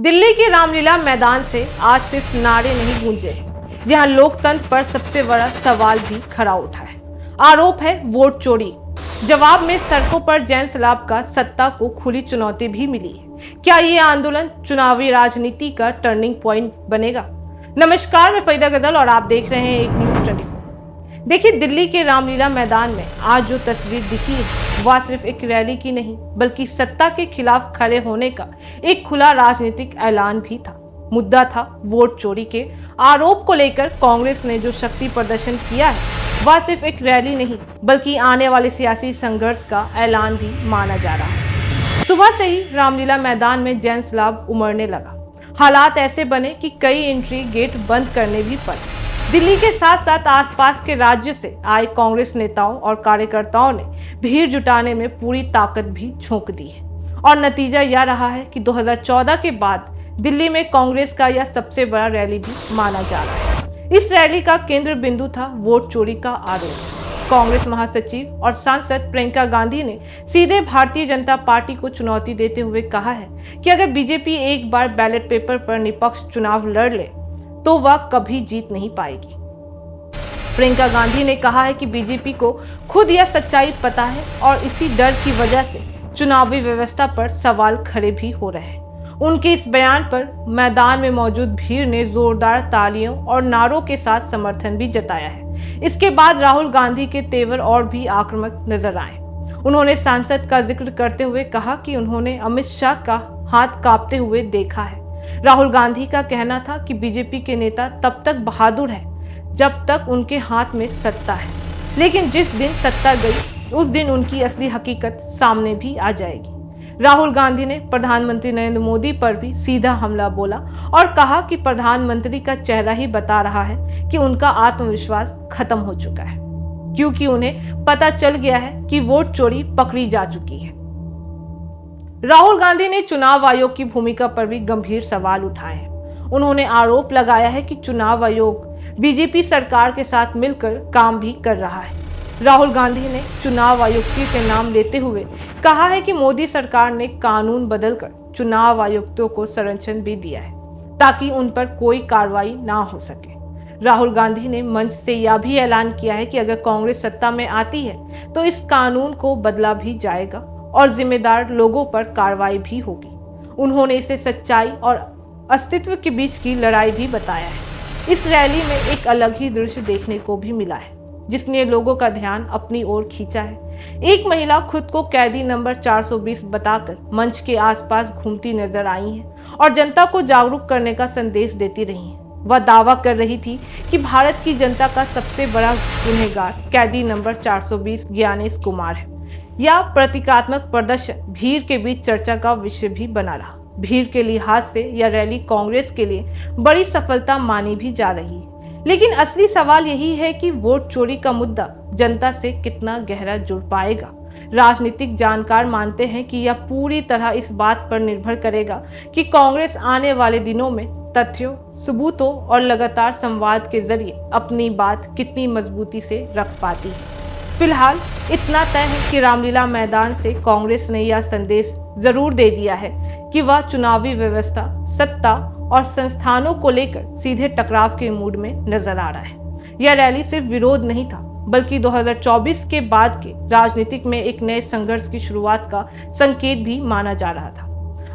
दिल्ली के रामलीला मैदान से आज सिर्फ नारे नहीं गूंजे हैं, जहां लोकतंत्र पर सबसे बड़ा सवाल भी खड़ा उठा है। आरोप है वोट चोरी। जवाब में सड़कों पर जैन सलाब का सत्ता को खुली चुनौती भी मिली है। क्या ये आंदोलन चुनावी राजनीति का टर्निंग पॉइंट बनेगा? नमस्कार, मैं फरीदा गदल और आप देख रहे हैं एक न्यूज़ 24। देखिए, दिल्ली के रामलीला मैदान में आज जो तस्वीर दिखी है वह सिर्फ एक रैली की नहीं, बल्कि सत्ता के खिलाफ खड़े होने का एक खुला राजनीतिक ऐलान भी था। मुद्दा था वोट चोरी के आरोप को लेकर कांग्रेस ने जो शक्ति प्रदर्शन किया है वह सिर्फ एक रैली नहीं, बल्कि आने वाले सियासी संघर्ष का ऐलान भी माना जा रहा है। सुबह से ही रामलीला मैदान में जैन सलाब उमड़ने लगा। हालात ऐसे बने कि कई एंट्री गेट बंद करने भी पड़े। दिल्ली के साथ साथ आसपास के राज्य से आए कांग्रेस नेताओं और कार्यकर्ताओं ने भीड़ जुटाने में पूरी ताकत भी झोंक दी है। और नतीजा यह रहा है कि 2014 के बाद दिल्ली में कांग्रेस का यह सबसे बड़ा रैली भी माना जा रहा है। इस रैली का केंद्र बिंदु था वोट चोरी का आरोप। कांग्रेस महासचिव और सांसद प्रियंका गांधी ने सीधे भारतीय जनता पार्टी को चुनौती देते हुए कहा है कि अगर बीजेपी एक बार बैलेट पेपर पर निष्पक्ष चुनाव लड़ ले तो वह कभी जीत नहीं पाएगी। प्रियंका गांधी ने कहा है कि बीजेपी को खुद यह सच्चाई पता है और इसी डर की वजह से चुनावी व्यवस्था पर सवाल खड़े भी हो रहे हैं। उनके इस बयान पर मैदान में मौजूद भीड़ ने जोरदार तालियों और नारों के साथ समर्थन भी जताया है। इसके बाद राहुल गांधी के तेवर और भी आक्रामक नजर आए। उन्होंने सांसद का जिक्र करते हुए कहा कि उन्होंने अमित शाह का हाथ कांपते हुए देखा है। राहुल गांधी का कहना था कि बीजेपी के नेता तब तक बहादुर है जब तक उनके हाथ में सत्ता है, लेकिन जिस दिन सत्ता गई उस दिन उनकी असली हकीकत सामने भी आ जाएगी। राहुल गांधी ने प्रधानमंत्री नरेंद्र मोदी पर भी सीधा हमला बोला और कहा कि प्रधानमंत्री का चेहरा ही बता रहा है कि उनका आत्मविश्वास खत्म हो चुका है, क्योंकि उन्हें पता चल गया है कि वोट चोरी पकड़ी जा चुकी है। राहुल गांधी ने चुनाव आयोग की भूमिका पर भी गंभीर सवाल उठाए हैं। उन्होंने आरोप लगाया है कि चुनाव आयोग बीजेपी सरकार के साथ मिलकर काम भी कर रहा है। राहुल गांधी ने चुनाव आयुक्तों के नाम लेते हुए कहा है कि मोदी सरकार ने कानून बदलकर चुनाव आयुक्तों को संरक्षण भी दिया है ताकि उन पर कोई कार्रवाई ना हो सके। राहुल गांधी ने मंच से यह भी ऐलान किया है कि अगर कांग्रेस सत्ता में आती है तो इस कानून को बदला भी जाएगा और जिम्मेदार लोगों पर कार्रवाई भी होगी। उन्होंने इसे सच्चाई और अस्तित्व के बीच की लड़ाई भी बताया है। इस रैली में एक अलग ही दृश्य देखने को भी मिला है जिसने लोगों का ध्यान अपनी ओर खींचा है। एक महिला खुद को कैदी नंबर 420 बताकर मंच के आसपास घूमती नजर आई है और जनता को जागरूक करने का संदेश देती रही है। वह दावा कर रही थी कि भारत की जनता का सबसे बड़ा गुनहगार कैदी नंबर 420 ज्ञानेश कुमार है। यह प्रतीकात्मक प्रदर्शन भीड़ के बीच चर्चा का विषय भी बना रहा। भीड़ के लिहाज से यह रैली कांग्रेस के लिए बड़ी सफलता मानी भी जा रही है, लेकिन असली सवाल यही है कि वोट चोरी का मुद्दा जनता से कितना गहरा जुड़ पाएगा। राजनीतिक जानकार मानते हैं कि यह पूरी तरह इस बात पर निर्भर करेगा कि कांग्रेस आने वाले दिनों में तथ्यों, सबूतों और लगातार संवाद के जरिए अपनी बात कितनी मजबूती से रख पाती है। फिलहाल इतना तय है कि रामलीला मैदान से कांग्रेस ने यह संदेश जरूर दे दिया है कि वह चुनावी व्यवस्था, सत्ता और संस्थानों को लेकर सीधे टकराव के मूड में नजर आ रहा है। यह रैली सिर्फ विरोध नहीं था, बल्कि 2024 के बाद के राजनीतिक में एक नए संघर्ष की शुरुआत का संकेत भी माना जा रहा था।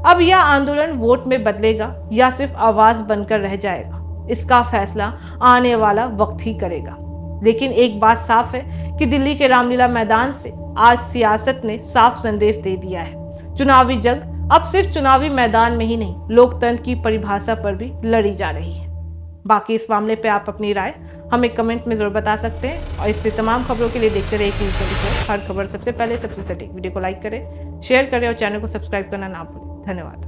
अब यह आंदोलन वोट में बदलेगा या सिर्फ आवाज बनकर रह जाएगा, इसका फैसला आने वाला वक्त ही करेगा। लेकिन एक बात साफ है कि दिल्ली के रामलीला मैदान से आज सियासत ने साफ संदेश दे दिया है। चुनावी जंग अब सिर्फ चुनावी मैदान में ही नहीं, लोकतंत्र की परिभाषा पर भी लड़ी जा रही है। बाकी इस मामले पे आप अपनी राय हमें कमेंट में जरूर बता सकते हैं और इससे तमाम खबरों के लिए देखते रहिए न्यूज़ 24। हर खबर सबसे पहले, सबसे सटीक। वीडियो को लाइक करें, शेयर करें और चैनल को सब्सक्राइब करना ना भूलें। धन्यवाद।